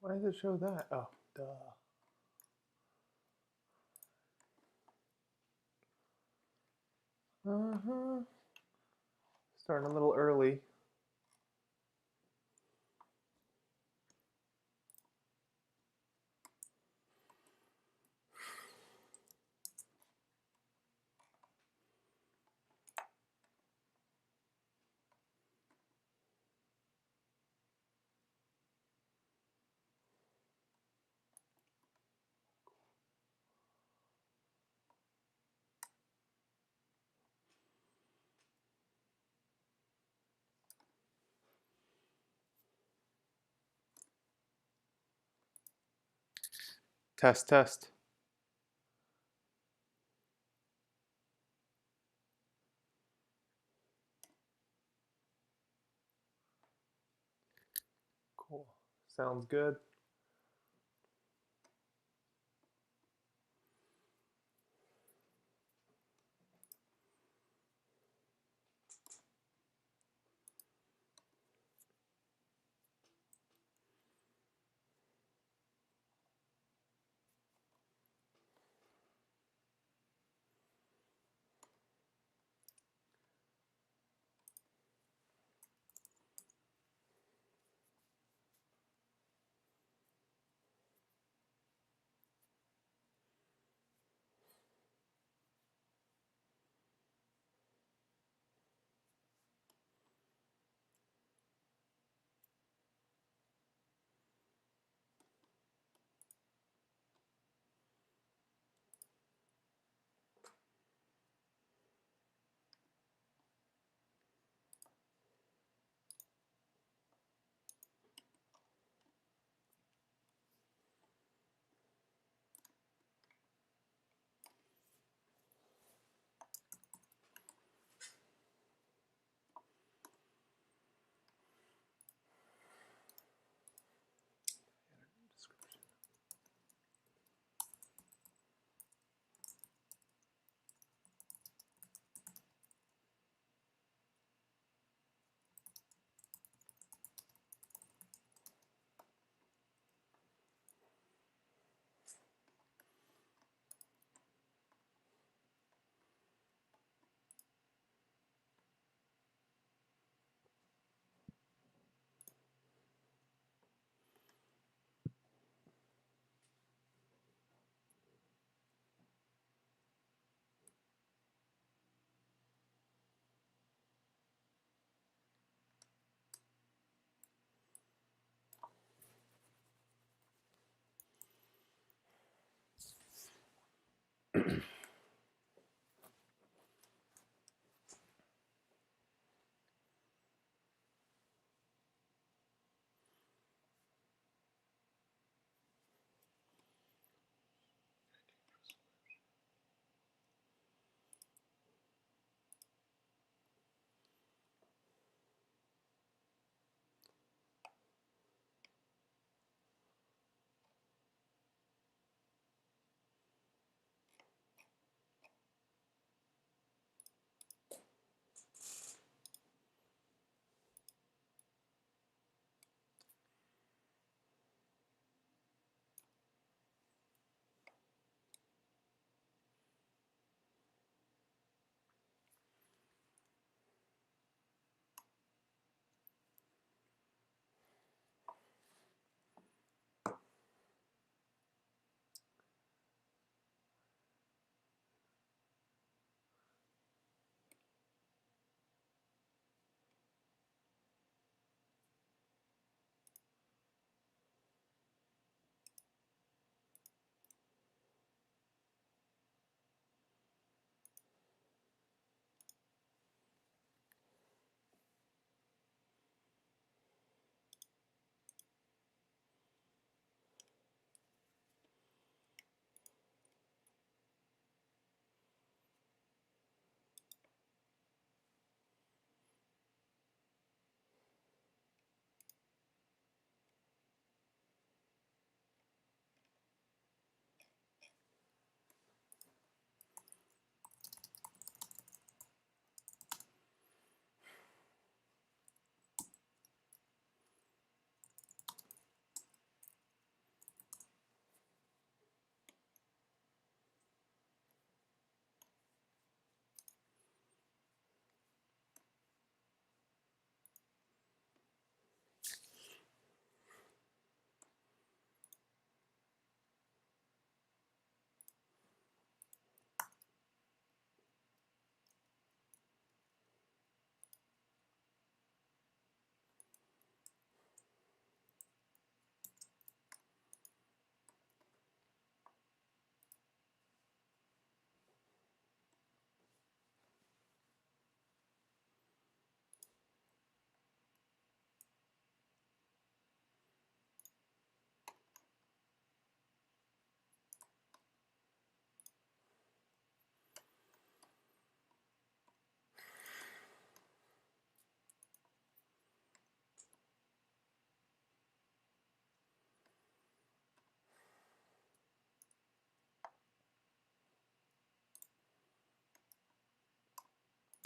Why does it show that? Oh, duh. Starting a little early. Test, test. Cool. Sounds good.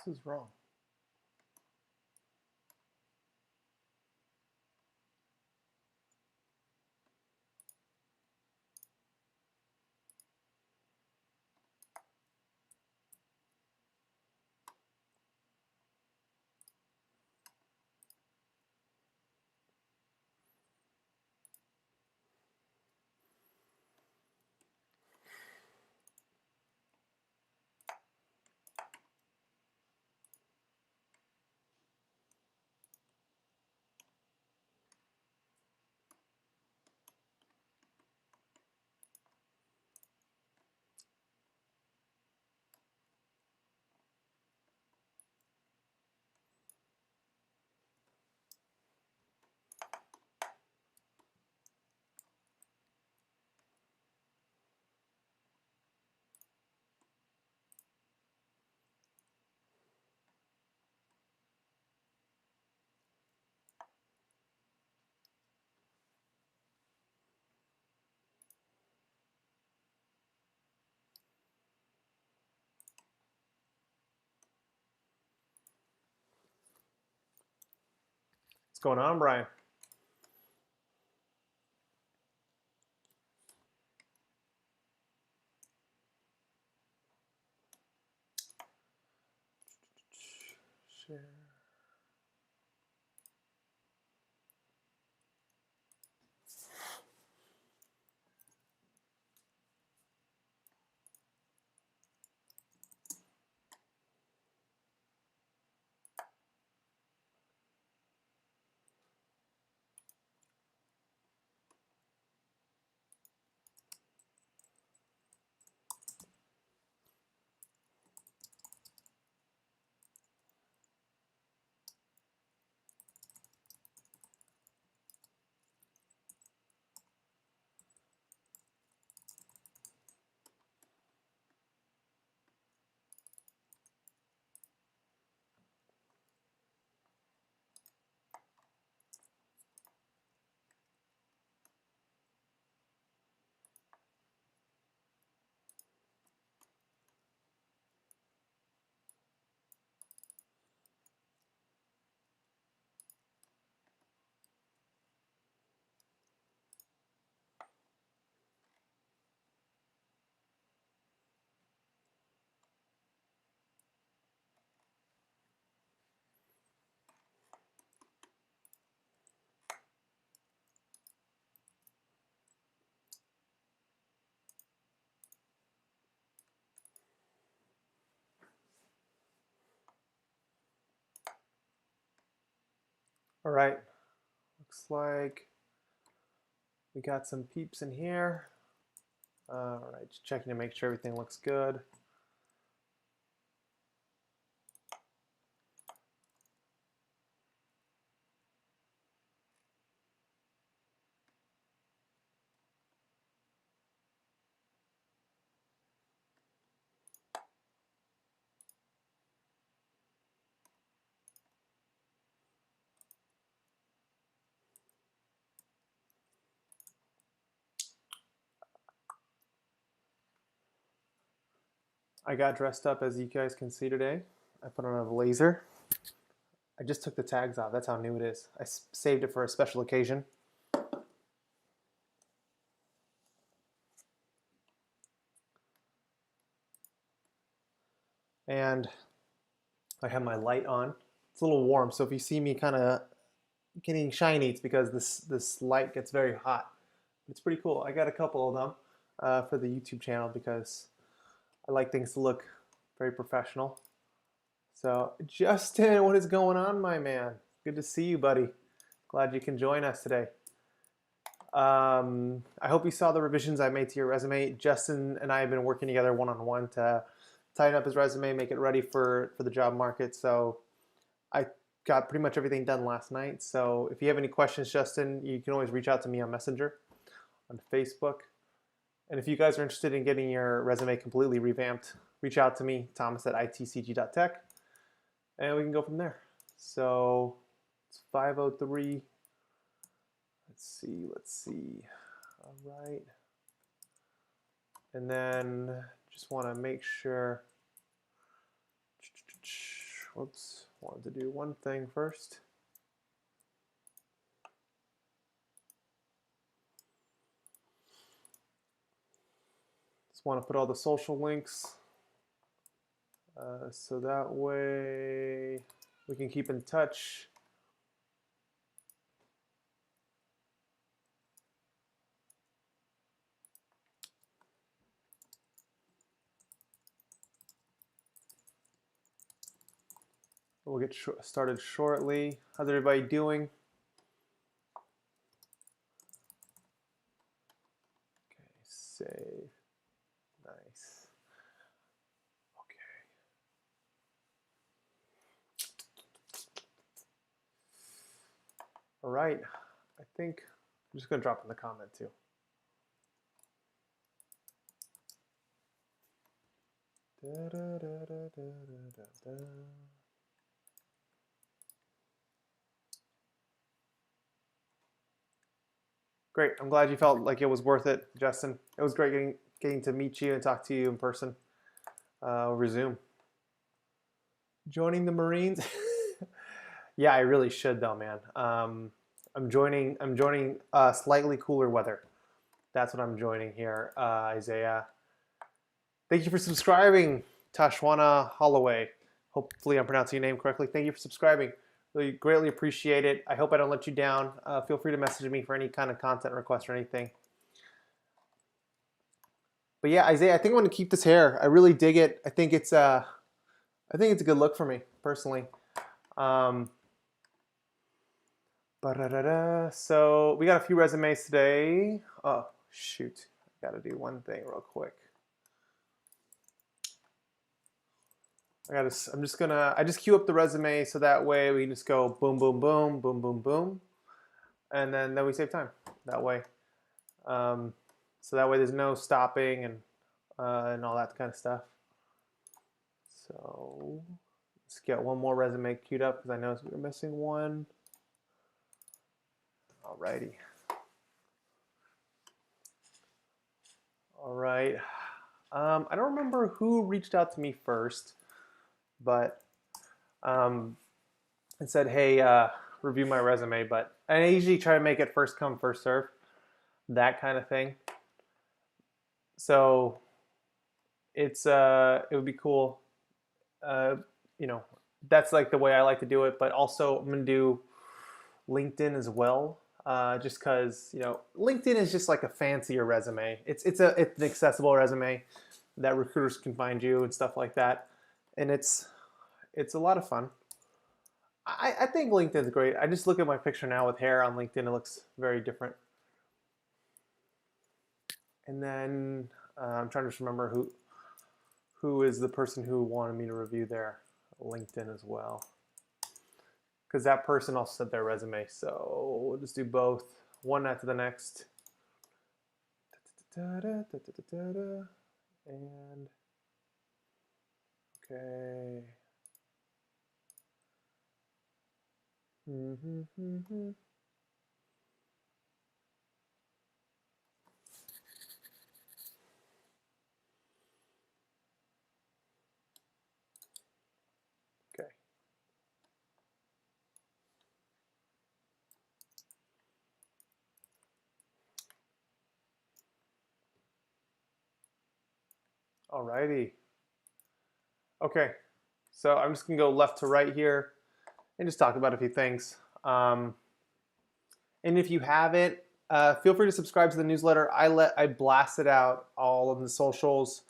This is wrong. What's going on, Brian? Share. All right, looks like we got some peeps in here. All right, just checking to make sure everything looks good. I got dressed up, as you guys can see today. I put on a blazer. I just took the tags off. That's how new it is. I saved it for a special occasion. And I have my light on. It's a little warm, so if you see me kind of getting shiny, it's because this light gets very hot. It's pretty cool. I got a couple of them for the YouTube channel because I like things to look very professional. So, Justin, what is going on, my man? Good to see you, buddy. Glad you can join us today. I hope you saw the revisions I made to your resume. Justin and I have been working together one-on-one to tighten up his resume, make it ready for the job market. So I got pretty much everything done last night. So if you have any questions, Justin, you can always reach out to me on Messenger, on Facebook. And if you guys are interested in getting your resume completely revamped, reach out to me, thomas@itcg.tech, and we can go from there. So it's 5:03. Let's see. All right. And then just want to make sure. Whoops, wanted to do one thing first. Just want to put all the social links so that way we can keep in touch. We'll get started shortly. How's everybody doing? Okay, save. Nice. Okay. All right. I think I'm just going to drop in the comment too. Da, da, da, da, da, da, da. Great. I'm glad you felt like it was worth it, Justin. It was great getting to meet you and talk to you in person over Zoom. Joining the Marines? Yeah, I really should though, man. I'm joining slightly cooler weather. That's what I'm joining here, Isaiah. Thank you for subscribing, Tashwana Holloway. Hopefully I'm pronouncing your name correctly. Thank you for subscribing. Really greatly appreciate it. I hope I don't let you down. Feel free to message me for any kind of content request or anything. But yeah, Isaiah, I think I'm going to keep this hair. I really dig it. I think it's a good look for me personally. So we got a few resumes today. Oh shoot, I got to do one thing real quick. I just queue up the resume so that way we can just go boom, boom, boom, boom, boom, boom. And then we save time that way. So that way there's no stopping and all that kind of stuff. So let's get one more resume queued up because I noticed we were missing one. Alrighty. All right. I don't remember who reached out to me first, but it said, hey, review my resume. But I usually try to make it first come, first serve, that kind of thing. So it would be cool. That's like the way I like to do it. But also I'm gonna do LinkedIn as well. Just because LinkedIn is just like a fancier resume. It's an accessible resume that recruiters can find you and stuff like that, and it's a lot of fun. I think LinkedIn's great. I just look at my picture now with hair on LinkedIn. It looks very different. And then I'm trying to just remember who is the person who wanted me to review their LinkedIn as well. Because that person also sent their resume, so we'll just do both, one after the next. And okay. Okay. Alrighty. Okay, so I'm just gonna go left to right here and just talk about a few things. And if you haven't, feel free to subscribe to the newsletter. I blast it out all of the socials,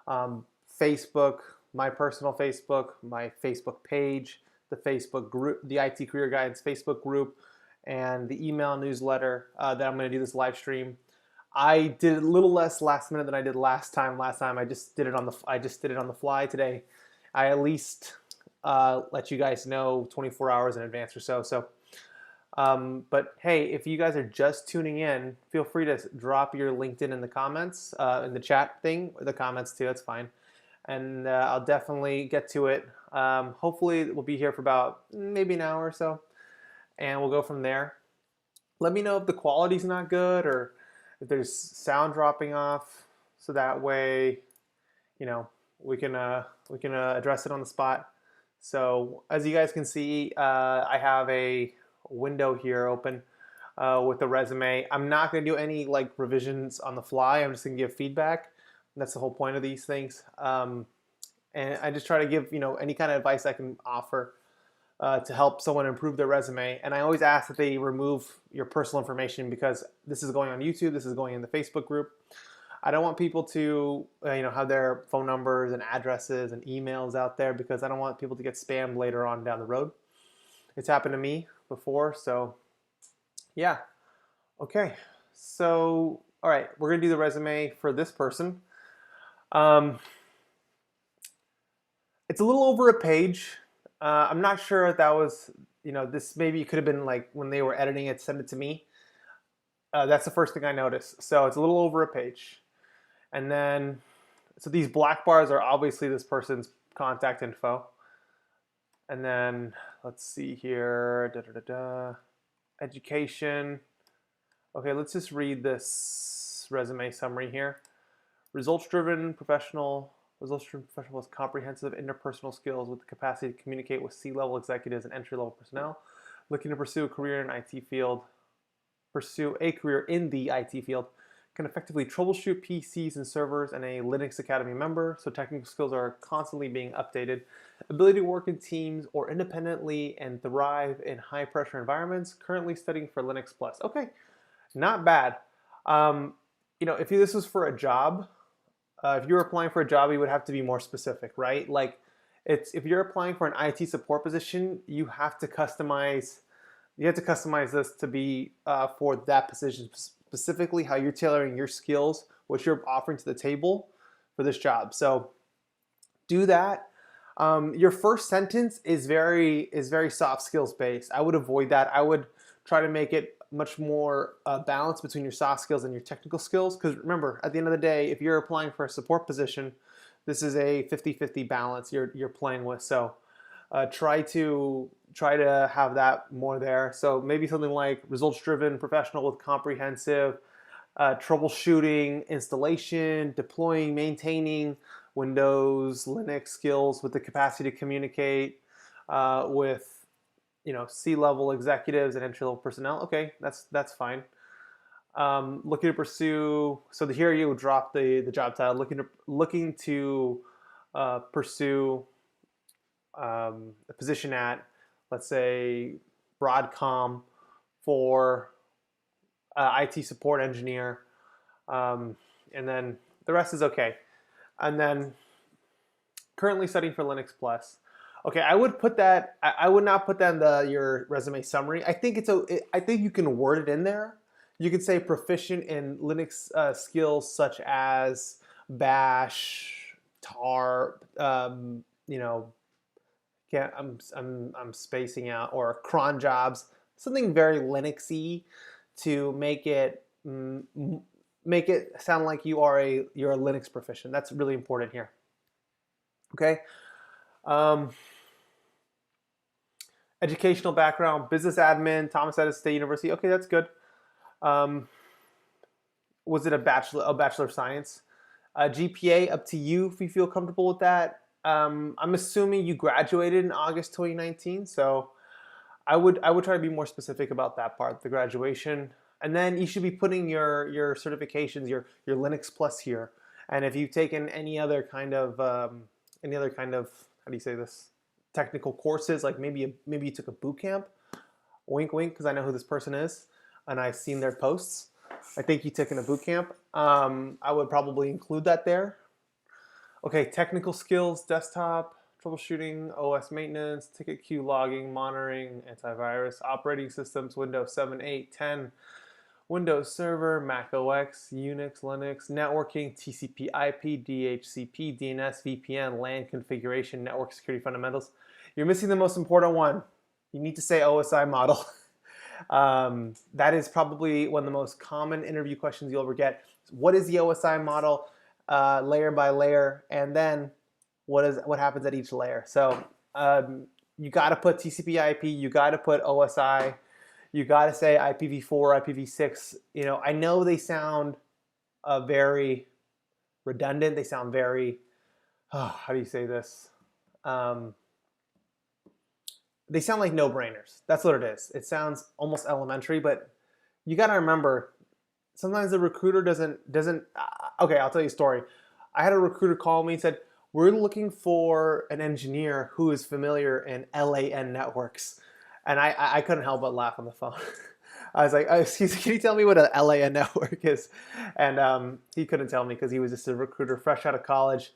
Facebook, my personal Facebook, my Facebook page, the Facebook group, the IT Career Guidance Facebook group, and the email newsletter that I'm going to do this live stream. I did a little less last minute than I did last time. Last time I just did it on the fly. Today, I at least let you guys know 24 hours in advance or so. But hey, if you guys are just tuning in, feel free to drop your LinkedIn in the comments, in the chat thing, or the comments too. That's fine, and I'll definitely get to it. Hopefully, we'll be here for about maybe an hour or so, and we'll go from there. Let me know if the quality's not good or if there's sound dropping off, so that way, we can address it on the spot. So as you guys can see, I have a window here open with the resume. I'm not going to do any like revisions on the fly. I'm just going to give feedback. That's the whole point of these things. And I just try to give any kind of advice I can offer to help someone improve their resume. And I always ask that they remove your personal information because this is going on YouTube. This is going in the Facebook group. I don't want people to have their phone numbers and addresses and emails out there because I don't want people to get spammed later on down the road. It's happened to me before, so yeah. Okay, so all right, we're gonna do the resume for this person. It's a little over a page. I'm not sure if that was, this maybe could have been like when they were editing it, send it to me. That's the first thing I noticed. So it's a little over a page. And then, so these black bars are obviously this person's contact info. And then, let's see here, education. Okay, let's just read this resume summary here. Results-driven professional with comprehensive interpersonal skills with the capacity to communicate with C-level executives and entry-level personnel. Looking to pursue a career in the IT field. Can effectively troubleshoot PCs and servers, and a Linux Academy member, so technical skills are constantly being updated. Ability to work in teams or independently and thrive in high-pressure environments. Currently studying for Linux Plus. Okay, not bad. If this was for a job, if you were applying for a job, you would have to be more specific, right? Like, if you're applying for an IT support position, you have to customize. You have to customize this to be for that position, specifically how you're tailoring your skills, what you're offering to the table for this job. So do that. Your first sentence is very soft skills based. I would avoid that. I would try to make it much more balanced between your soft skills and your technical skills. Because remember, at the end of the day, if you're applying for a support position, this is a 50-50 balance you're playing with. So try to have that more there. So maybe something like results-driven professional with comprehensive troubleshooting, installation, deploying, maintaining Windows, Linux skills with the capacity to communicate with C-level executives and entry-level personnel. Okay, that's fine. Looking to pursue. So here you would drop the job title. Looking to pursue a position at, let's say, Broadcom for IT support engineer, and then the rest is okay. And then currently studying for Linux Plus. Okay, I would put that. I would not put that in your resume summary. I think I think you can word it in there. You could say proficient in Linux skills such as Bash, Tar. I'm spacing out, or cron jobs, something very Linuxy to make it sound like you're a Linux proficient. That's really important here. Okay. Educational background: business admin, Thomas Edison State University. Okay, that's good. Was it a bachelor of science? GPA, up to you if you feel comfortable with that. I'm assuming you graduated in August 2019, so I would try to be more specific about that part, the graduation, and then you should be putting your certifications, your Linux Plus here, and if you've taken any other kind of how do you say this, technical courses, like maybe you took a boot camp. Wink, wink, because I know who this person is, and I've seen their posts. I think you took in a boot camp. I would probably include that there. Okay, technical skills: desktop, troubleshooting, OS maintenance, ticket queue logging, monitoring, antivirus, operating systems, Windows 7, 8, 10, Windows Server, Mac OS, Unix, Linux, networking, TCP IP, DHCP, DNS, VPN, LAN configuration, network security fundamentals. You're missing the most important one. You need to say OSI model. That is probably one of the most common interview questions you'll ever get. What is the OSI model, layer by layer, and then what happens at each layer? So you got to put TCP IP, you got to put OSI, you got to say IPv4, IPv6. I know they sound very redundant. They sound very, how do you say this? they sound like no-brainers. That's what it is. It sounds almost elementary, but you got to remember, sometimes the recruiter doesn't. Okay, I'll tell you a story. I had a recruiter call me and said, "We're looking for an engineer who is familiar in LAN networks," and I couldn't help but laugh on the phone. I was like, "Excuse me, can you tell me what a LAN network is?" And he couldn't tell me because he was just a recruiter fresh out of college,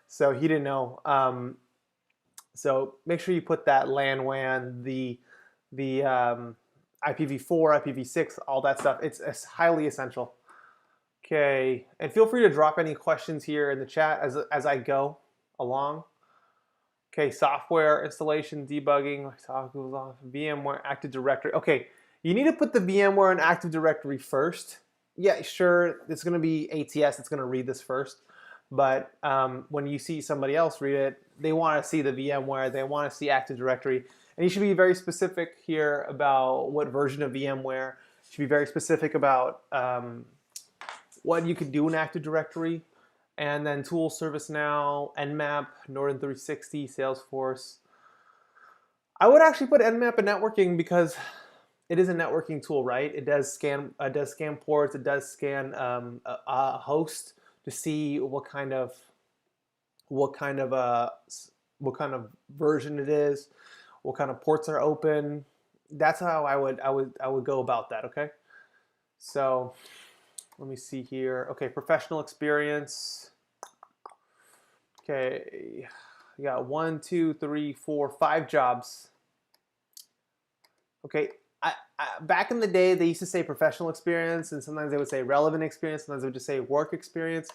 so he didn't know. So make sure you put that LAN WAN, the IPv4, IPv6, all that stuff. It's highly essential. Okay, and feel free to drop any questions here in the chat as I go along. Okay, software installation, debugging, VMware Active Directory. Okay, you need to put the VMware and Active Directory first. Yeah, sure, it's going to be ATS. It's going to read this first. But when you see somebody else read it, they want to see the VMware, they want to see Active Directory. And you should be very specific here about what version of VMware. You should be very specific about what you can do in Active Directory. And then tools, ServiceNow, Nmap, Norton 360, Salesforce. I would actually put Nmap in networking because it is a networking tool, right? It does scan ports, it does scan a host to see what kind of version it is, what kind of ports are open. That's how I would go about that. Okay, so let me see here. Okay, professional experience. Okay, you got 1, 2, 3, 4, 5 jobs. Okay, back in the day, they used to say professional experience, and sometimes they would say relevant experience, sometimes they would just say work experience.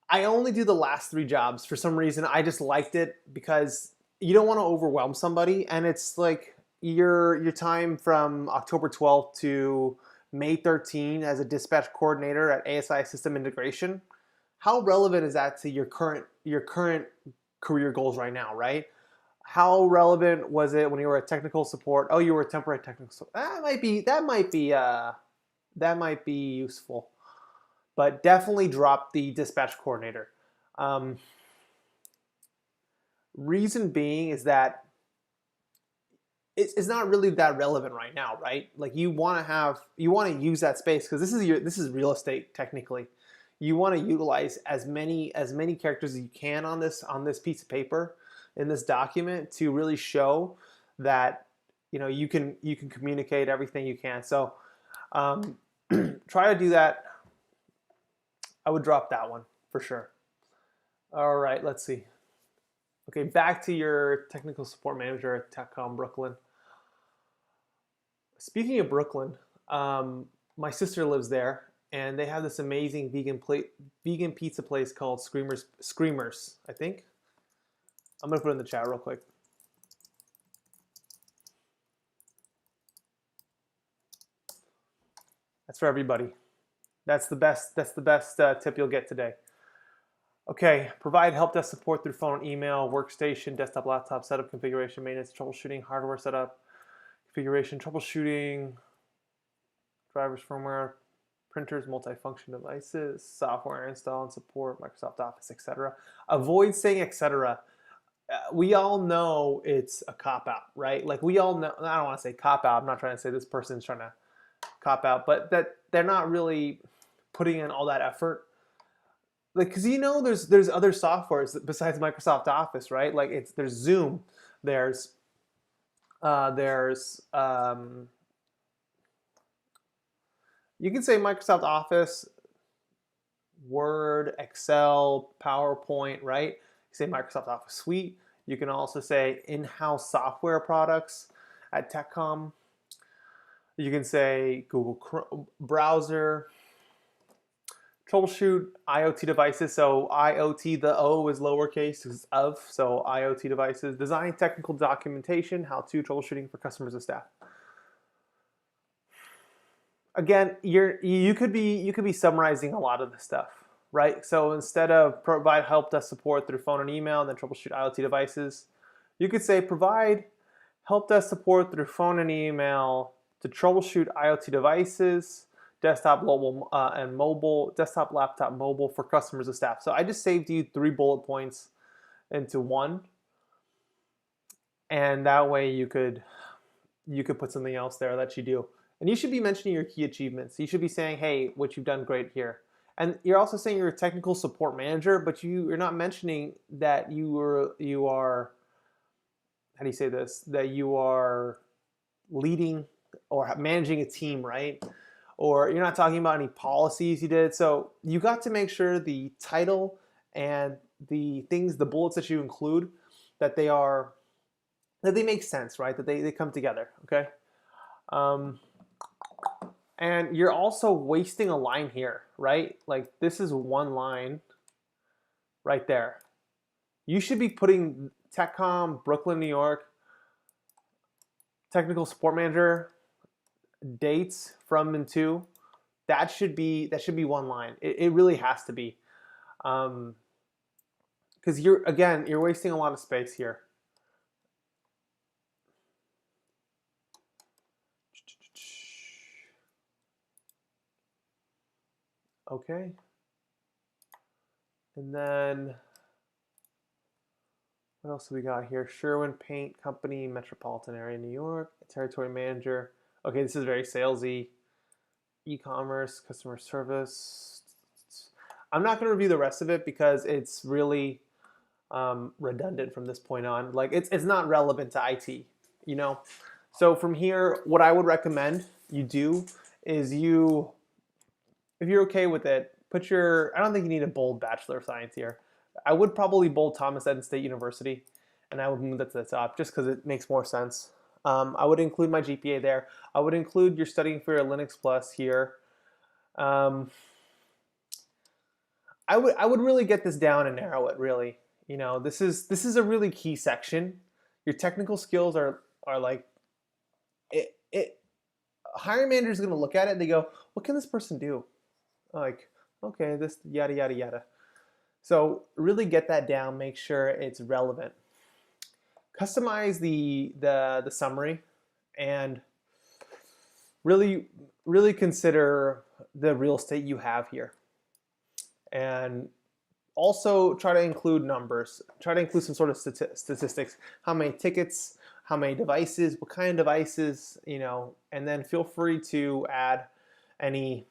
I only do the last 3 jobs. For some reason, I just liked it because you don't want to overwhelm somebody, and it's like your time from October 12th to May 13 as a dispatch coordinator at ASI System Integration. How relevant is that to your current career goals right now, right? How relevant was it when you were at technical support? Oh, you were a temporary technical support. That might be useful, but definitely drop the dispatch coordinator. Reason being is that it's not really that relevant right now, right? Like you want to use that space because this is real estate technically. You want to utilize as many characters as you can on this piece of paper in this document to really show that you can communicate everything you can. So try to do that. I would drop that one for sure. All right, let's see. Okay, back to your technical support manager at TechCom Brooklyn. Speaking of Brooklyn, my sister lives there, and they have this amazing vegan pizza place called Screamers, I think. I'm gonna put it in the chat real quick. That's for everybody. That's the best tip you'll get today. Okay, provide help desk support through phone, email, workstation, desktop, laptop, setup, configuration, maintenance, troubleshooting, hardware setup, configuration, troubleshooting, drivers, firmware, printers, multifunction devices, software install and support, Microsoft Office, etc. Avoid saying etc. We all know it's a cop-out, right? Like we all know, I don't want to say cop-out, I'm not trying to say this person's trying to cop-out, but that they're not really putting in all that effort. Like, because there's other softwares besides Microsoft Office, right? Like there's Zoom, there's you can say Microsoft Office, Word, Excel, PowerPoint, right? You say Microsoft Office Suite. You can also say in-house software products at TechCom. You can say Google Chrome browser, troubleshoot IoT devices. So IoT, the O is lowercase, is of. So IoT devices, design technical documentation, how-to troubleshooting for customers and staff. Again, you could be summarizing a lot of the stuff, right? So instead of provide help desk support through phone and email, and then troubleshoot IoT devices, you could say provide help desk support through phone and email to troubleshoot IoT devices, desktop, mobile, and mobile, desktop, laptop, mobile for customers and staff. So I just saved you 3 bullet points into one. and that way you could put something else there that you do. And you should be mentioning your key achievements. You should be saying, hey, what you've done great here. And you're also saying you're a technical support manager, but you're not mentioning that you are, how do you say this? That you are leading or managing a team, right? Or you're not talking about any policies you did. So you got to make sure the title and the things, the bullets that you include, that they make sense, right? That they come together, okay? Um, and you're also wasting a line here, right? Like this is one line right there. You should be putting TechCom, Brooklyn, New York, technical support manager, dates from and to. That should be one line. It really has to be, because you're wasting a lot of space here. Okay. And then what else do we got here? Sherwin Paint Company, Metropolitan Area, New York, territory manager. Okay, this is very salesy. E-commerce, customer service. I'm not going to review the rest of it because it's really redundant from this point on. Like it's not relevant to IT, you know? So from here, what I would recommend you do is if you're okay with it, I don't think you need a bold Bachelor of Science here. I would probably bold Thomas Edison State University, and I would move that to the top just because it makes more sense. I would include my GPA there. I would include you're studying for your Linux Plus here. I would really get this down and narrow it really. You know, this is a really key section. Your technical skills are like it hiring manager is going to look at it and they go, what can this person do? Like, okay, this yada yada yada. So really get that down, make sure it's relevant. Customize the summary and really consider the real estate you have here. And also try to include numbers. Try to include some sort of statistics. How many tickets, how many devices, what kind of devices, you know, and then feel free to add any,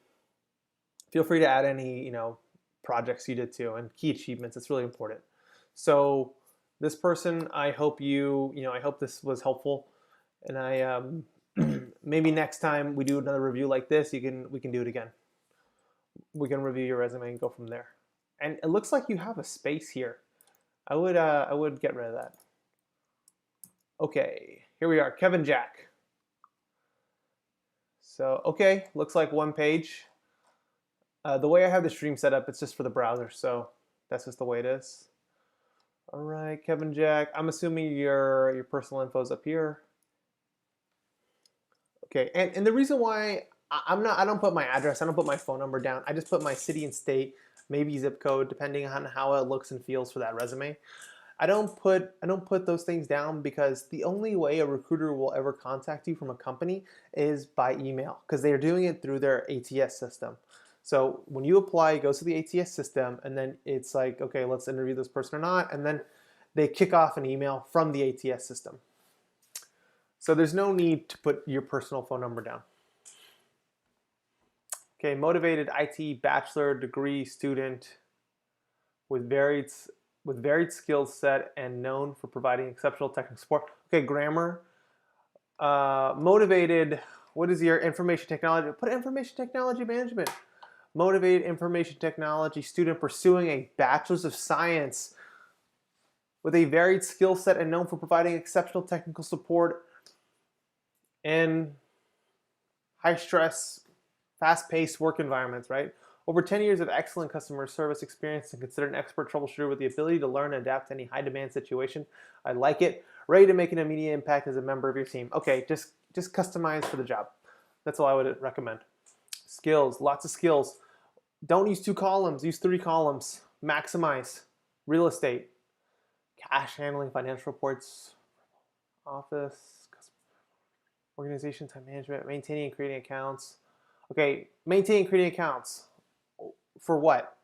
you know, projects you did too, and key achievements. It's really important. So this person, I hope I hope this was helpful. And I maybe next time we do another review like this, we can do it again. We can review your resume and go from there. And it looks like you have a space here. I would get rid of that. Okay, here we are, Kevin Jack. So okay, looks like one page. The way I have the stream set up, it's just for the browser, so that's just the way it is. All right, Kevin Jack. I'm assuming your personal info is up here. Okay, and the reason why I don't put my address, I don't put my phone number down. I just put my city and state, maybe zip code, depending on how it looks and feels for that resume. I don't put those things down because the only way a recruiter will ever contact you from a company is by email, because they're doing it through their ATS system. So when you apply, it goes to the ATS system, and then it's like, okay, let's interview this person or not, and then they kick off an email from the ATS system. So there's no need to put your personal phone number down. Okay, motivated IT bachelor degree student with varied skill set and known for providing exceptional technical support. Okay, grammar. Motivated, what is your information technology? Put information technology management. Motivated information technology student pursuing a bachelor's of science with a varied skill set and known for providing exceptional technical support in high stress, fast-paced work environments, right? Over 10 years of excellent customer service experience and considered an expert troubleshooter with the ability to learn and adapt to any high-demand situation. I like it. Ready to make an immediate impact as a member of your team. Okay, just customize for the job. That's all I would recommend. Skills, lots of skills. Don't use 2 columns, use 3 columns. Maximize. Real estate, cash handling, financial reports, office, organization, time management, maintaining and creating accounts. Okay, maintaining and creating accounts. For what?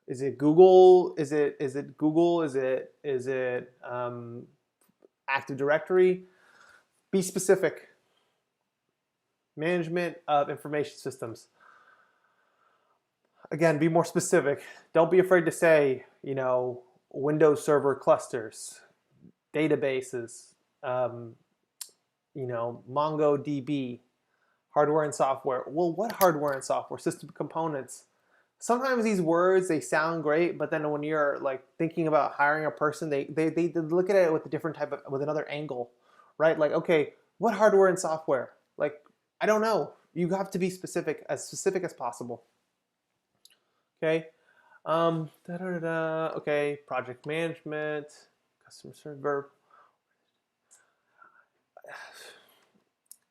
Is it Google? Is it Google? Is it Active Directory? Be specific. Management of information systems. Again, be more specific. Don't be afraid to say, Windows Server clusters, databases, MongoDB, hardware and software. Well, what hardware and software? System components. Sometimes these words, they sound great, but then when you're like thinking about hiring a person, they look at it with a different with another angle, right? Like, okay, what hardware and software? Like, I don't know. You have to be specific as possible. Okay. Okay, project management, customer service.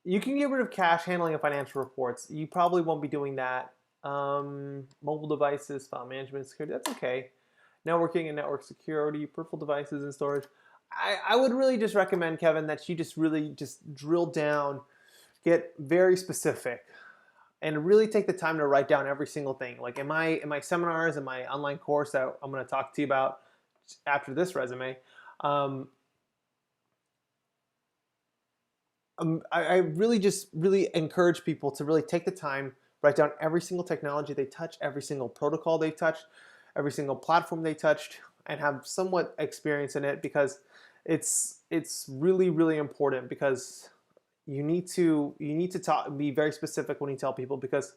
You can get rid of cache handling and financial reports. You probably won't be doing that. Mobile devices, file management, security, that's okay. Networking and network security, peripheral devices and storage. I would really just recommend, Kevin, that you just really just drill down, get very specific, and really take the time to write down every single thing. Like in my seminars and my online course that I'm going to talk to you about after this resume, I really just really encourage people to really take the time, write down every single technology they touch, every single protocol they touched, every single platform they touched, and have somewhat experience in it, because it's really, really important, because you need to be very specific when you tell people, because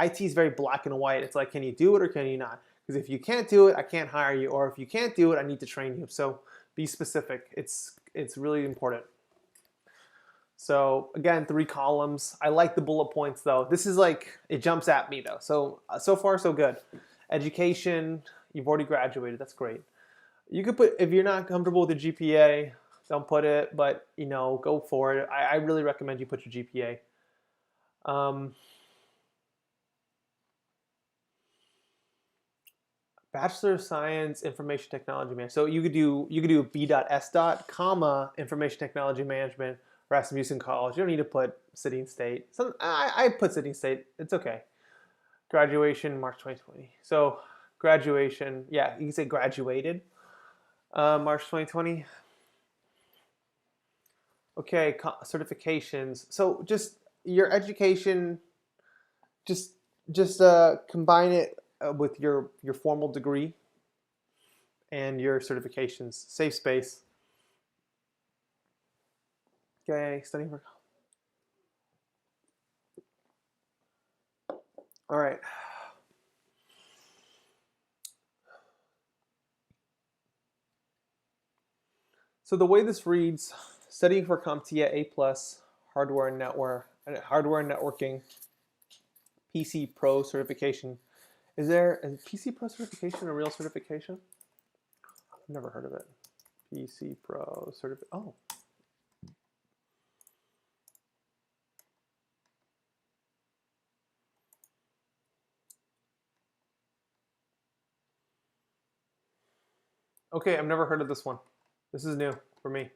IT is very black and white. It's like, can you do it or can you not? Because if you can't do it, I can't hire you, or if you can't do it, I need to train you. So be specific. It's really important. So again, 3 columns. I like the bullet points though. This is like, it jumps at me though. So far so good. Education, you've already graduated. That's great. You could put, if you're not comfortable with the GPA, don't put it, but go for it. I really recommend you put your GPA. Bachelor of Science, Information Technology Management. So you could do B.S. comma Information Technology Management, Rasmussen College. You don't need to put city and state. I put city and state. It's okay. Graduation, March 2020. So graduation, yeah, you can say graduated, March 2020. Okay, certifications. So just your education, just combine it with your formal degree and your certifications. Safe space. Okay, studying for. All right. So the way this reads, studying for CompTIA A+, hardware and networking, PC Pro certification. Is PC Pro certification a real certification? I've never heard of it. PC Pro certification. Oh. Okay, I've never heard of this one. This is new for me.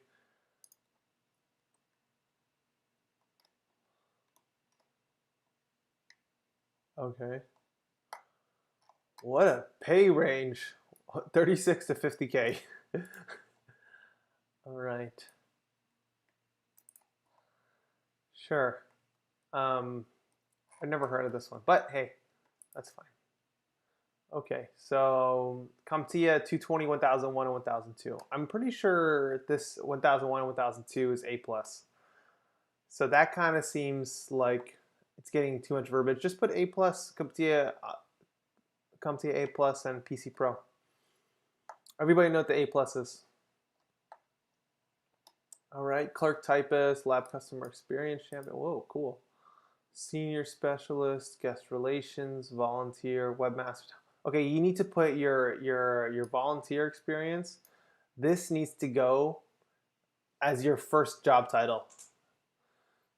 Okay. What a pay range. 36 to 50K. All right. Sure. I've never heard of this one, but hey, that's fine. Okay, so CompTIA 220, 1001, and 1002. I'm pretty sure this 1001 and 1002 is A+. So that kind of seems like it's getting too much verbiage. Just put A+, CompTIA A+, and PC Pro. Everybody know what the A+ is. All right, clerk typist, lab customer experience champion. Whoa, cool. Senior specialist, guest relations, volunteer, webmaster. Okay, you need to put your volunteer experience. This needs to go as your first job title.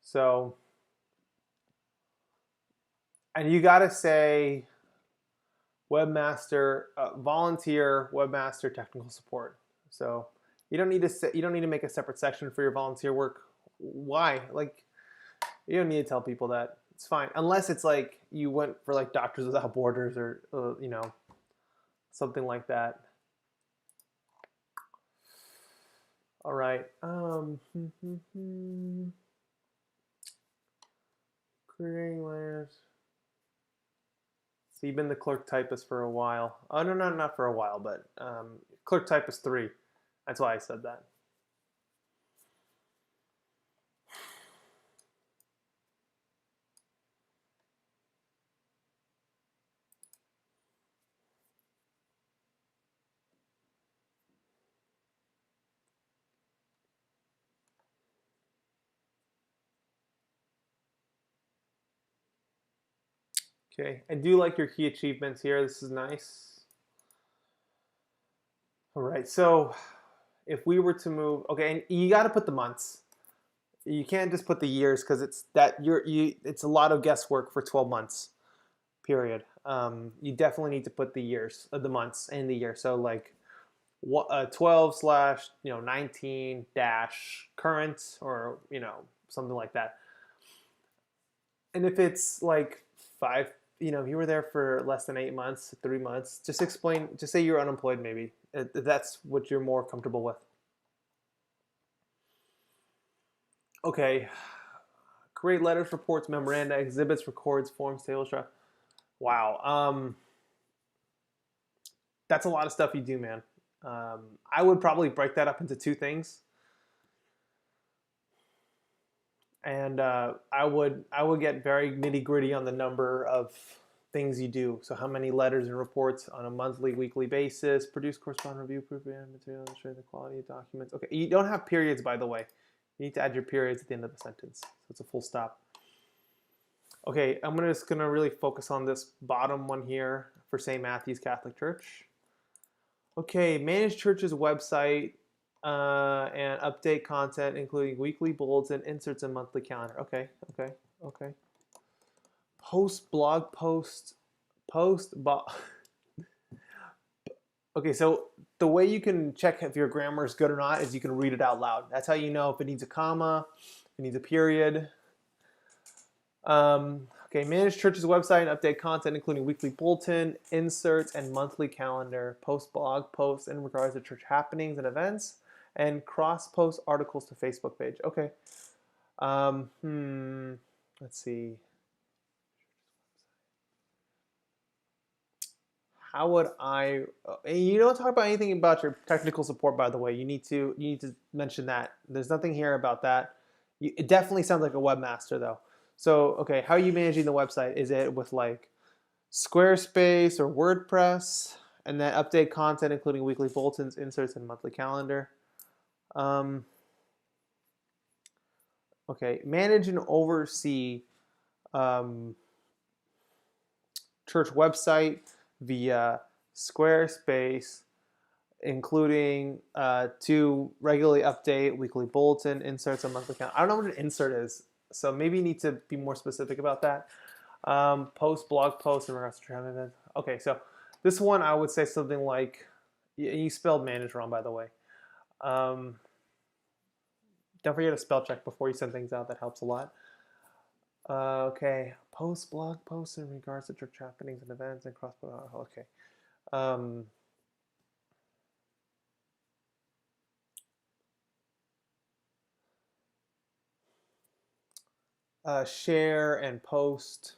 So, and you gotta say webmaster, volunteer, webmaster, technical support. So you don't need to make a separate section for your volunteer work. Why? Like, you don't need to tell people that. It's fine, unless it's like you went for like Doctors Without Borders or something like that. All right. Creating layers. So you've been the clerk typist for a while. Oh, no, not for a while, but clerk typist 3. That's why I said that. Okay, I do like your key achievements here. This is nice. All right, so if we were to move, okay, and you got to put the months. You can't just put the years because it's a lot of guesswork for 12 months period. You definitely need to put the years, the months and the year. So like 12 slash 19 dash current, or something like that. And if it's like 5, if you were there for less than 8 months, 3 months, just say you're unemployed maybe. If that's what you're more comfortable with. Okay. Create letters, reports, memoranda, exhibits, records, forms, tables, draft. Wow. That's a lot of stuff you do, man. I would probably break that up into 2 things. And I would get very nitty gritty on the number of things you do. So how many letters and reports on a monthly, weekly basis, produce, correspond, review, proofread material, ensure the quality of documents. Okay, you don't have periods, by the way. You need to add your periods at the end of the sentence. So it's a full stop. Okay, I'm just going to really focus on this bottom one here for St. Matthew's Catholic Church. Okay, manage church's website and update content, including weekly bulletin, inserts, and monthly calendar. Okay. Post blog post. Okay, so the way you can check if your grammar is good or not is you can read it out loud. That's how you know if it needs a comma, if it needs a period. Okay, manage church's website and update content, including weekly bulletin, inserts, and monthly calendar. Post blog posts in regards to church happenings and events, and cross-post articles to Facebook page. Okay. Let's see. How would I? You don't talk about anything about your technical support, by the way. You need to mention that. There's nothing here about that. It definitely sounds like a webmaster, though. So, okay, how are you managing the website? Is it with like Squarespace or WordPress? And then update content, including weekly bulletins, inserts, and monthly calendar. Okay, manage and oversee church website via Squarespace, including to regularly update weekly bulletin, inserts, and monthly calendar. I don't know what an insert is, so maybe you need to be more specific about that. Post blog posts in regards to travel events. Okay, so this one I would say something like, you spelled manage wrong, by the way. Don't forget to spell check before you send things out. That helps a lot. Okay, post blog posts in regards to church happenings and events and cross. Okay. Share and post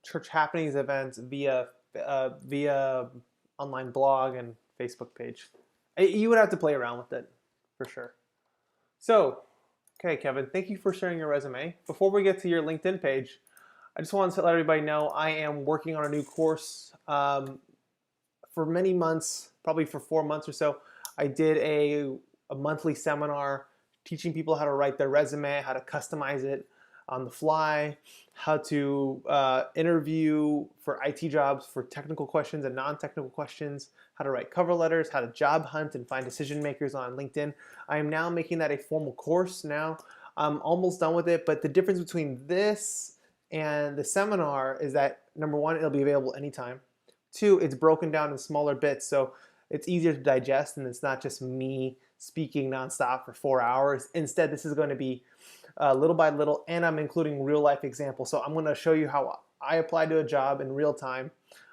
church happenings, events via online blog and Facebook page. You would have to play around with it for sure. So, okay, Kevin, thank you for sharing your resume. Before we get to your LinkedIn page, I just wanted to let everybody know I am working on a new course. For many months, probably for 4 months or so, I did a monthly seminar teaching people how to write their resume, how to customize it on the fly, how to interview for IT jobs for technical questions and non-technical questions, how to write cover letters, how to job hunt and find decision makers on LinkedIn. I am now making that a formal course now. I'm almost done with it, but the difference between this and the seminar is that, number one, it'll be available anytime. 2, it's broken down in smaller bits, so it's easier to digest, and it's not just me speaking nonstop for 4 hours. Instead, this is going to be little by little, and I'm including real life examples. So I'm going to show you how I apply to a job in real time.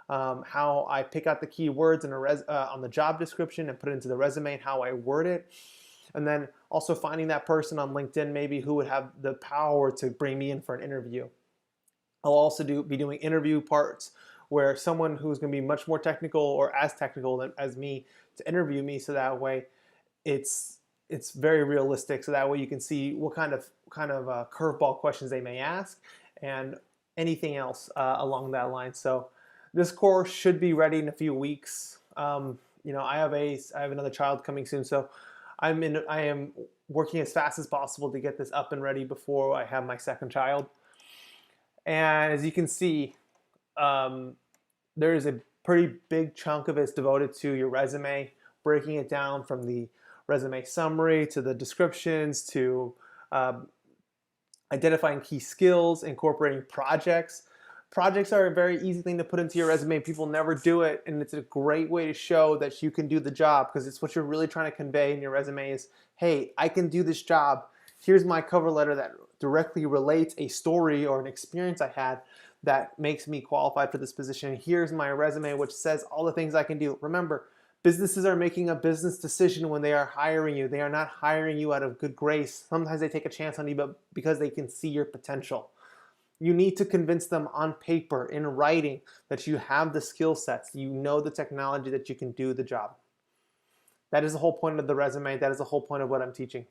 how I pick out the keywords in on the job description and put it into the resume, and how I word it. And then also finding that person on LinkedIn maybe who would have the power to bring me in for an interview. I'll also be doing interview parts where someone who's going to be much more technical or as technical as me to interview me, so that way it's very realistic. So that way you can see what kind of curveball questions they may ask and anything else along that line. So this course should be ready in a few weeks. I have another child coming soon, so I am working as fast as possible to get this up and ready before I have my second child. And as you can see, there is a pretty big chunk of it devoted to your resume, breaking it down from the resume summary to the descriptions to identifying key skills, incorporating projects. Projects are a very easy thing to put into your resume. People never do it, and it's a great way to show that you can do the job, because it's what you're really trying to convey in your resume is, hey, I can do this job. Here's my cover letter that directly relates a story or an experience I had that makes me qualified for this position. Here's my resume, which says all the things I can do. Remember, businesses are making a business decision when they are hiring you. They are not hiring you out of good grace. Sometimes they take a chance on you, but because they can see your potential. You need to convince them on paper, in writing, that you have the skill sets, you know the technology, that you can do the job. That is the whole point of the resume. That is the whole point of what I'm teaching.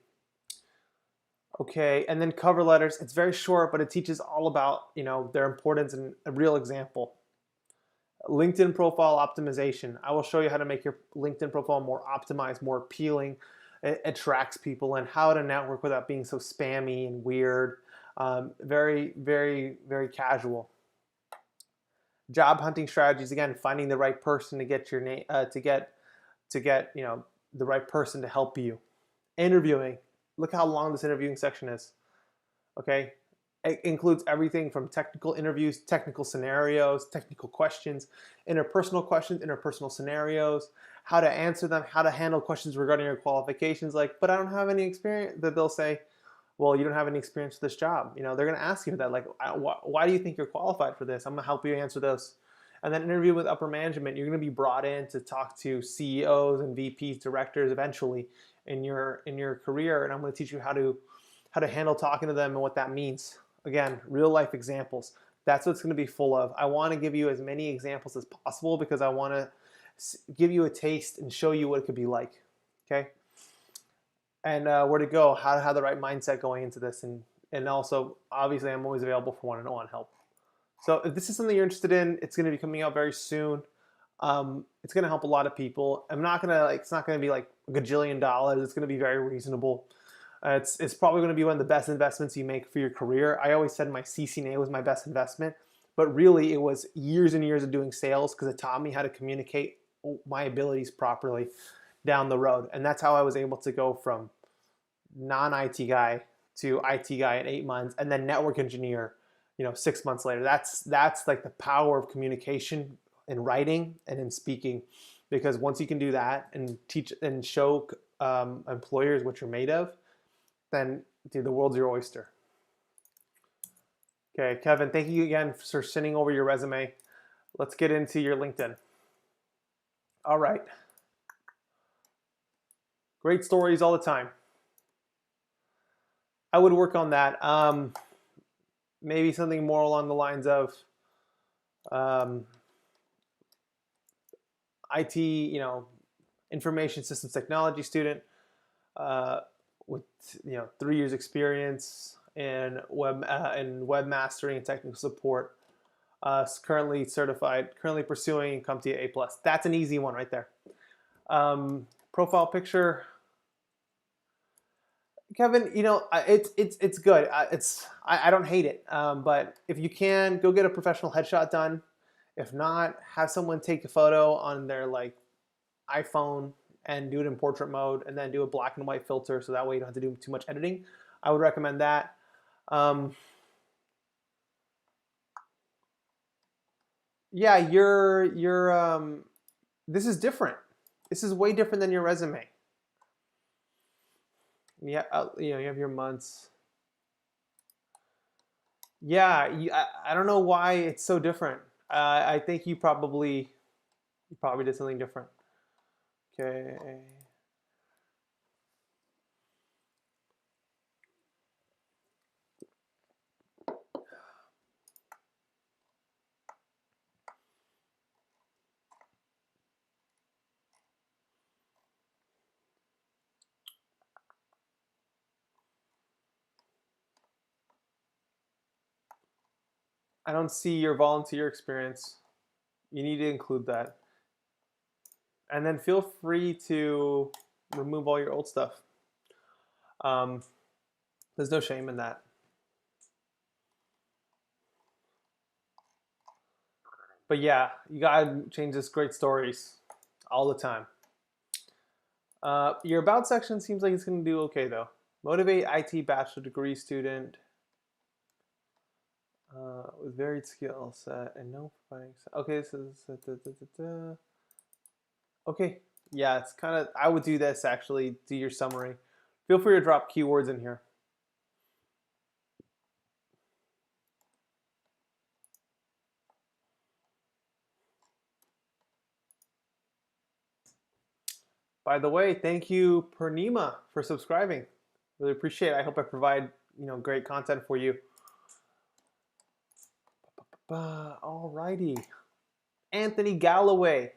Okay, and then cover letters. It's very short, but it teaches all about their importance and a real example. LinkedIn profile optimization. I will show you how to make your LinkedIn profile more optimized, more appealing. It attracts people, and how to network without being so spammy and weird. Very, very, very casual. Job hunting strategies. Again, finding the right person to get your name, to get the right person to help you. Interviewing. Look how long this interviewing section is. Okay, it includes everything from technical interviews, technical scenarios, technical questions, interpersonal scenarios, how to answer them, how to handle questions regarding your qualifications. Like, but I don't have any experience. That they'll say, well, you don't have any experience for this job. They're going to ask you that, like, why do you think you're qualified for this? I'm going to help you answer those. And then interview with upper management. You're going to be brought in to talk to CEOs and VPs, directors eventually in your career, and I'm going to teach you how to handle talking to them and what that means. Again, real life examples. That's what it's going to be full of. I want to give you as many examples as possible because I want to give you a taste and show you what it could be like. Okay. And where to go, how to have the right mindset going into this, and also obviously I'm always available for one-on-one help. So if this is something you're interested in, it's going to be coming out very soon. It's going to help a lot of people. It's not going to be like a gajillion dollars. It's going to be very reasonable. It's probably going to be one of the best investments you make for your career. I always said my CCNA was my best investment, but really it was years and years of doing sales, because it taught me how to communicate my abilities properly down the road. And that's how I was able to go from non-IT guy to IT guy in 8 months, and then network engineer 6 months later. That's like the power of communication in writing and in speaking, because once you can do that and teach and show employers what you're made of, then dude, the world's your oyster. Okay, Kevin, thank you again for sending over your resume. Let's get into your LinkedIn. All right. Great stories all the time. I would work on that. Maybe something more along the lines of IT, information systems technology student with 3 years experience in web mastering and technical support. Currently certified, currently pursuing CompTIA A+. That's an easy one right there. Profile picture. Kevin, it's good. I don't hate it, but if you can, go get a professional headshot done. If not, have someone take a photo on their iPhone and do it in portrait mode, and then do a black and white filter, so that way you don't have to do too much editing. I would recommend that. Yeah, this is different. This is way different than your resume. Yeah, you have your months. Yeah, I don't know why it's so different. I think you probably did something different. Okay. I don't see your volunteer experience. You need to include that. And then feel free to remove all your old stuff. Um, there's no shame in that. But yeah, you gotta change this great stories all the time. Your about section seems like it's gonna do okay though. Motivate IT bachelor degree student with varied skill set and no providing. Okay, this is okay. Yeah, it's kind of. I would do this actually. Do your summary. Feel free to drop keywords in here. By the way, thank you, Purnima, for subscribing. Really appreciate it. I hope I provide great content for you. Alrighty, Anthony Galloway.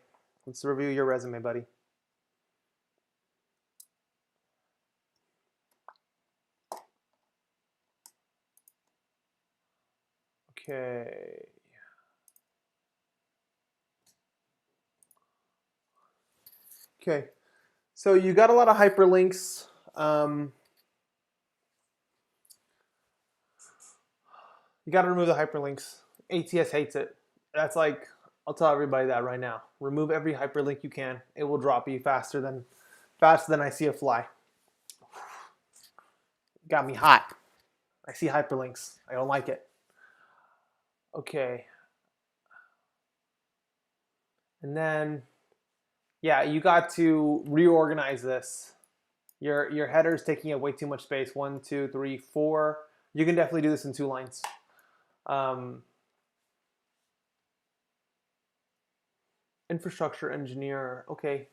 Let's review your resume, buddy. Okay. Okay. So you got a lot of hyperlinks. You got to remove the hyperlinks. ATS hates it. That's like, I'll tell everybody that right now. Remove every hyperlink you can. It will drop you faster than I see a fly. Got me hot. I see hyperlinks. I don't like it. Okay. And then, yeah, you got to reorganize this. Your header's taking up way too much space. 1, 2, 3, 4. You can definitely do this in 2 lines. Infrastructure engineer. Okay.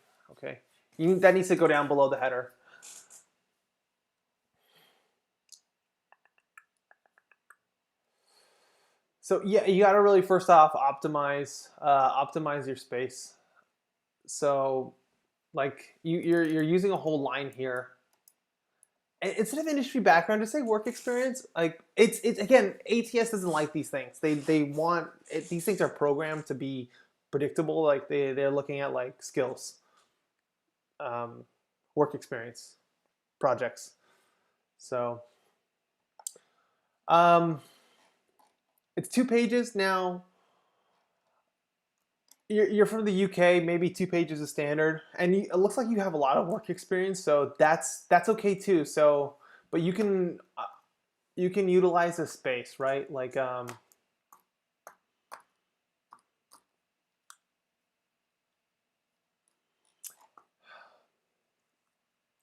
That needs to go down below the header. So yeah, you got to really first off optimize your space. So like you're using a whole line here. Instead of industry background, just say work experience. Like it's again, ATS doesn't like these things. They want these things are programmed to be predictable. Like they're looking at like skills, um, work experience, projects. So um, it's 2 pages now. You're from the UK, maybe 2 pages is standard, and it looks like you have a lot of work experience, so that's okay too. So, but you can utilize the space, right? Like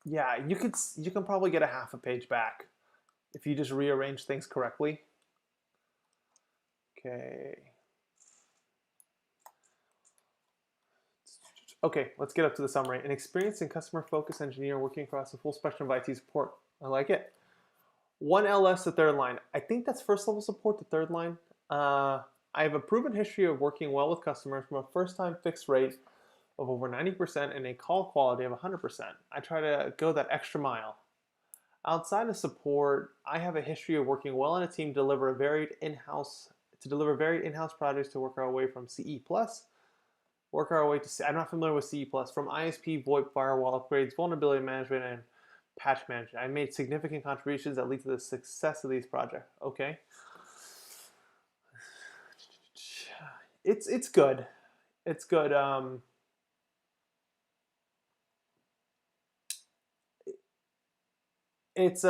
yeah, you can probably get a half a page back if you just rearrange things correctly. Okay. Okay, let's get up to the summary. An experienced and customer-focused engineer working across the full spectrum of IT support. I like it. 1 LS to 3rd line. I think that's first level support to 3rd line. I have a proven history of working well with customers from a first-time fixed rate of over 90% and a call quality of 100%. I try to go that extra mile. Outside of support, I have a history of working well in a team to deliver varied in-house projects to work our way from CE plus, work our way to I'm not familiar with CE plus, from ISP, VoIP, firewall upgrades, vulnerability management, and patch management. I made significant contributions that lead to the success of these projects. Okay, it's good. It's good. It's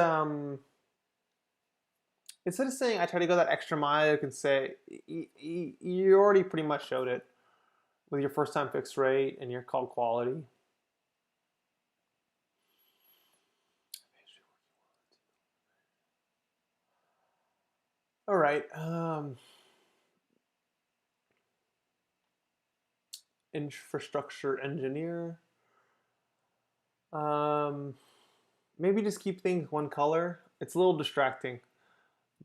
instead of saying I try to go that extra mile, you can say you already pretty much showed it with your first time fixed rate and your call quality. All right. infrastructure engineer. Um, Maybe just keep things one color. It's a little distracting.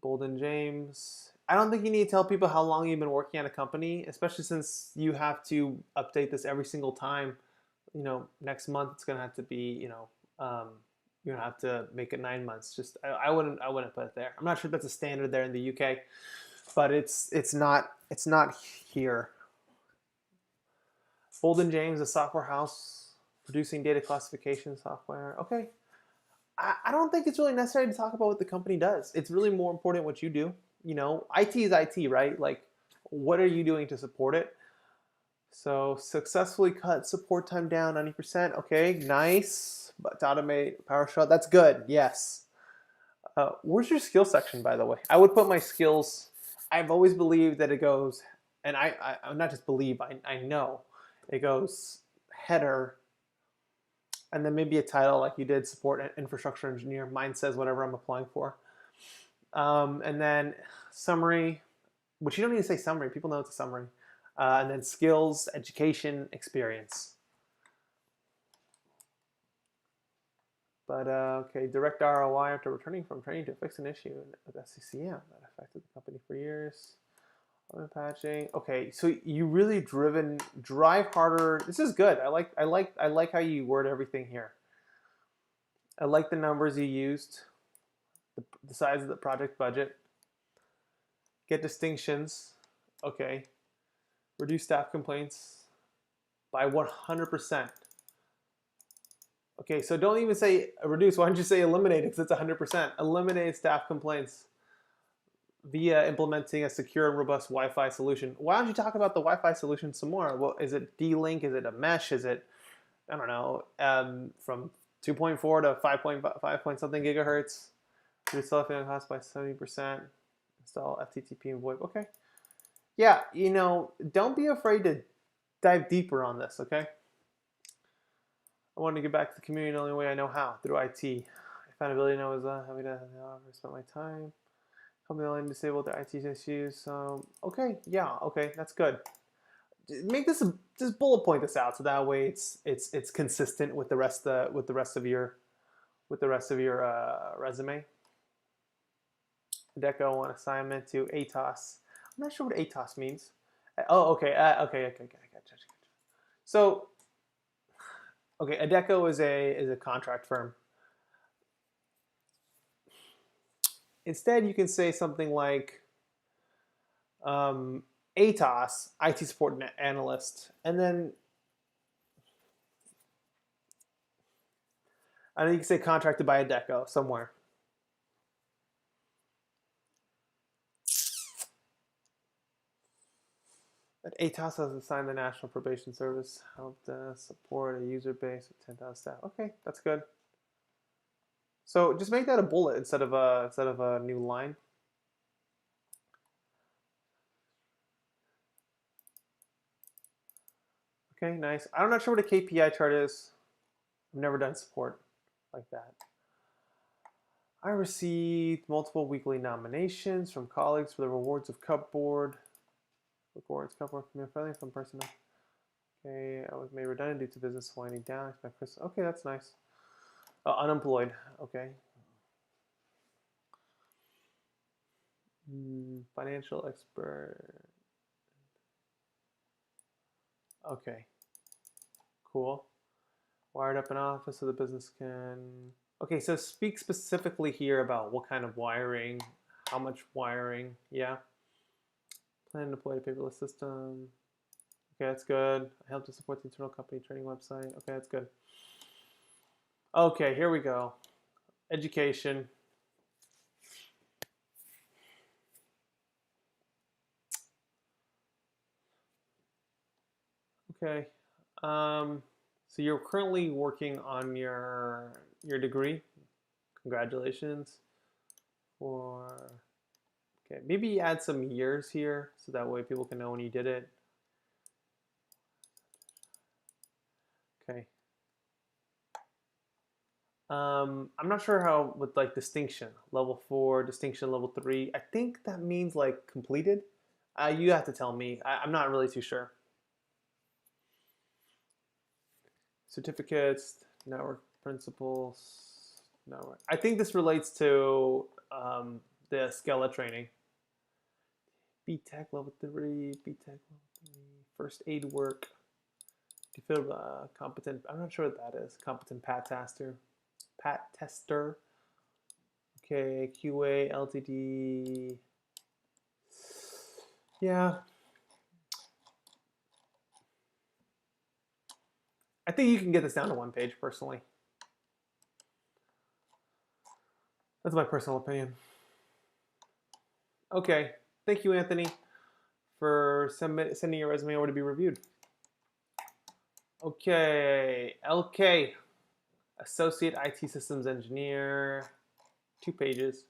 Bolden James. I don't think you need to tell people how long you've been working at a company, especially since you have to update this every single time. Next month it's gonna have to be, you're gonna have to make it 9 months. Just I wouldn't put it there. I'm not sure if that's a standard there in the UK, but it's not here. Bolden James, a software house producing data classification software. Okay, I don't think it's really necessary to talk about what the company does. It's really more important what you do. IT is IT, right? Like, what are you doing to support it? So successfully cut support time down 90%. Okay, nice. But to automate PowerShell, that's good. Yes. Where's your skill section, by the way? I would put my skills. I've always believed that it goes, and I not just believe. I know it goes header, and then maybe a title like you did, support infrastructure engineer. Mine says whatever I'm applying for, and then summary, which you don't need to say summary. People know it's a summary. And then skills, education, experience. But okay, direct ROI after returning from training to fix an issue with SCCM that affected the company for years. Patching. Okay, so you really drive harder. This is good. I like how you word everything here. I like the numbers you used, the size of the project budget. Get distinctions. Okay. Reduce staff complaints by 100%. Okay, so don't even say reduce. Why don't you say eliminate? Because it's 100%. Eliminate staff complaints via implementing a secure and robust Wi-Fi solution. Why don't you talk about the Wi-Fi solution some more? Well, is it D-Link? Is it a mesh? Is it, I don't know, from 2.4 to 5.5 point something gigahertz? Reduce telephone cost by 70%. Install FTTP and VoIP. Okay. Yeah, don't be afraid to dive deeper on this, okay? I want to get back to the community the only way I know how, through IT. I found ability and I was happy to spend my time. Help me online disable their IT issues. Okay, yeah, okay, that's good. Make this just bullet point this out so that way it's consistent with the rest of your resume. Deco on assignment to ATOS. I'm not sure what ATOS means. Oh, okay, okay, gotcha. So, okay, Adecco is a contract firm. Instead, you can say something like ATOS, IT support analyst, and then I think you can say contracted by Adecco somewhere. ATOS has assigned the National Probation Service, helped support a user base of 10,000 staff. Okay, that's good. So just make that a bullet instead of a new line. Okay, nice. I'm not sure what a KPI chart is. I've never done support like that. I received multiple weekly nominations from colleagues for the rewards of Cupboard. Rewards Cupboard friendly from personnel. Okay, I was made redundant due to business winding down. Okay, that's nice. Unemployed. Okay. Financial expert. Okay. Cool. Wired up an office so the business can. Okay, so speak specifically here about what kind of wiring, how much wiring. Yeah. Plan to deploy a paperless system. Okay, that's good. I help to support the internal company training website. Okay, that's good. Okay, here we go. Education. Okay. So you're currently working on your degree. Congratulations. Okay, maybe add some years here so that way people can know when you did it. Okay. I'm not sure how with like distinction, level 4, distinction level 3. I think that means like completed. You have to tell me. I'm not really too sure. certificates, network principles, network. I think this relates to the Scala training. BTech level 3, BTech level 3, first aid work. Do you feel competent? I'm not sure what that is. Competent pat tester. Pat tester. Okay, QA, LTD. Yeah. I think you can get this down to one page personally. That's my personal opinion. Okay. Thank you, Anthony, for sending your resume over to be reviewed. Okay. LK, Associate IT Systems Engineer, 2 pages.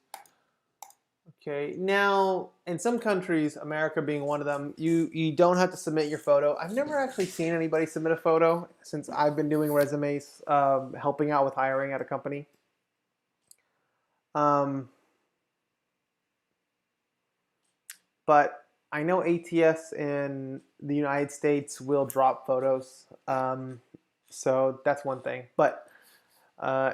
Okay, now in some countries, America being one of them, you don't have to submit your photo. I've never actually seen anybody submit a photo since I've been doing resumes, helping out with hiring at a company. But I know ATS in the United States will drop photos, so that's one thing. But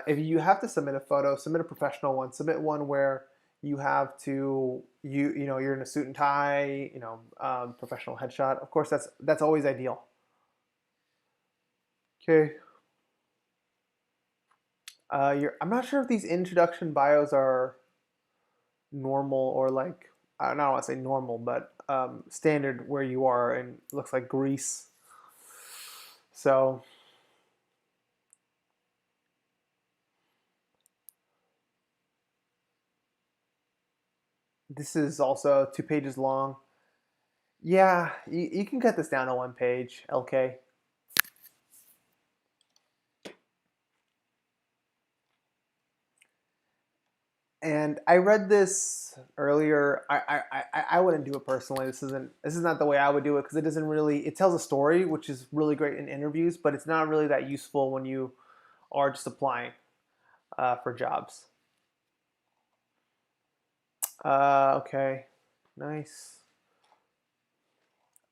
if you have to submit a photo, submit a professional one. Submit one where you have to you're in a suit and tie, professional headshot. Of course, that's always ideal. Okay. I'm not sure if these introduction bios are normal or like I don't want to say normal, but standard where you are, and it looks like Greece. So this is also 2 pages long. Yeah, you can cut this down to 1 page, LK. And I read this earlier. I wouldn't do it personally. This is not the way I would do it because it doesn't really it tells a story, which is really great in interviews, but it's not really that useful when you are just applying for jobs. Okay, nice.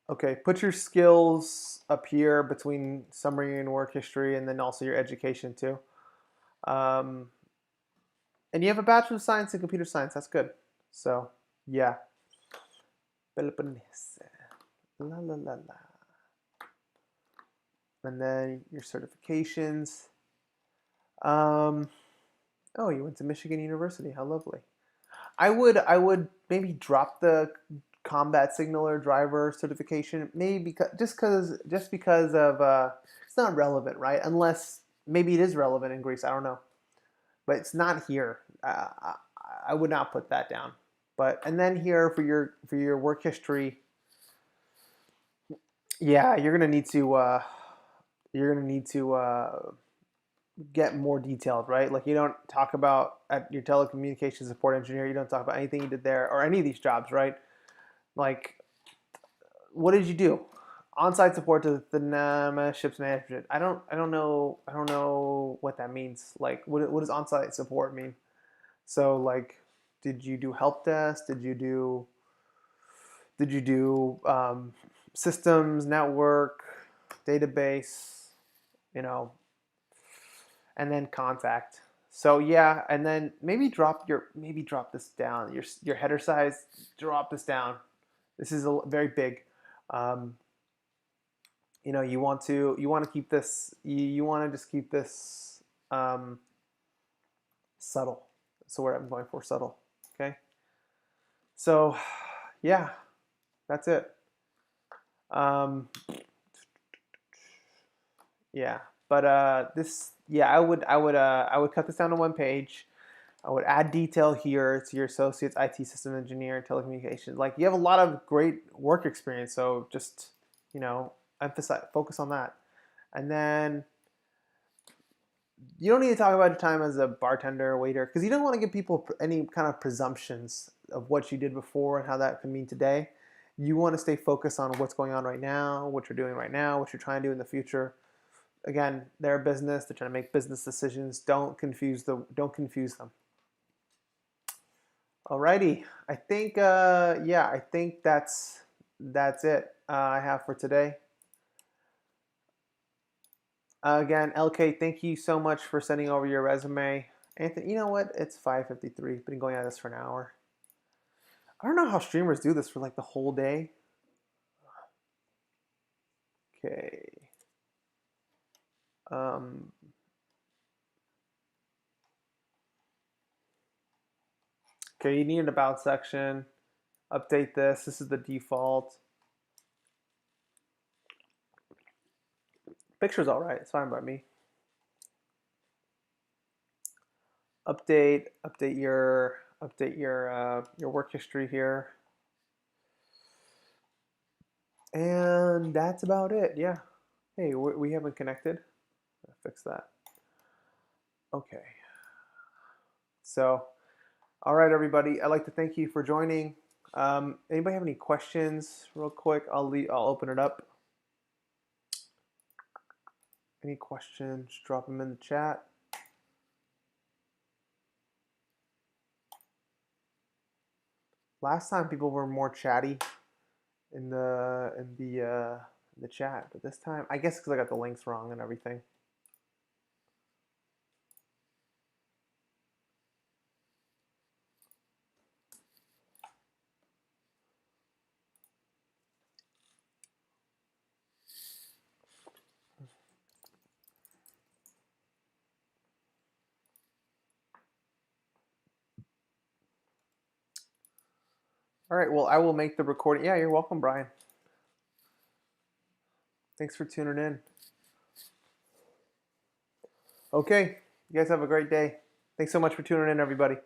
Okay, put your skills up here between summary and work history, and then also your education too. Um, and you have a Bachelor of Science in Computer Science. That's good. So, yeah. Peloponnese. La la la la. And then your certifications. Oh, you went to Michigan University. How lovely. I would maybe drop the combat signaler driver certification, maybe just because of it's not relevant, right? Unless maybe it is relevant in Greece. I don't know, but it's not here. I would not put that down. But and then here for your work history, yeah, you're gonna need to get more detailed, right? Like you don't talk about at your telecommunications support engineer, you don't talk about anything you did there or any of these jobs, right? Like, what did you do? On-site support to the NAMA ships management. I don't know what that means. Like, what does on-site support mean? So, like, did you do help desk? Did you do systems, network, database? You know, and then contact. So yeah, and then maybe drop this down. Your header size, drop this down. This is very big. You want to keep this. You want to just keep this subtle. So where I'm going for subtle. Okay. So yeah, that's it. Yeah, but I would cut this down to 1 page. I would add detail here to your associate's IT system engineer, telecommunications. Like you have a lot of great work experience, so just focus on that. And then you don't need to talk about your time as a bartender or waiter because you don't want to give people any kind of presumptions of what you did before and how that can mean today. You want to stay focused on what's going on right now, what you're doing right now, what you're trying to do in the future. Again, they're a business. They're trying to make business decisions. Don't confuse them. Alrighty, I think that's it I have for today. Again, LK, thank you so much for sending over your resume. Anthony, you know what? It's 5:53. Been going at this for an hour. I don't know how streamers do this for like the whole day. Okay. Um, okay, you need an about section. Update this. This is the default. Picture's all right. It's fine by me. Update your work history here. And that's about it. Yeah. Hey, we haven't connected. I'll fix that. Okay. So, all right, everybody. I'd like to thank you for joining. Anybody have any questions, real quick? I'll open it up. Any questions? Drop them in the chat. Last time people were more chatty in the chat, but this time I guess because I got the links wrong and everything. All right, well, I will make the recording. Yeah, you're welcome, Brian. Thanks for tuning in. Okay, you guys have a great day. Thanks so much for tuning in, everybody.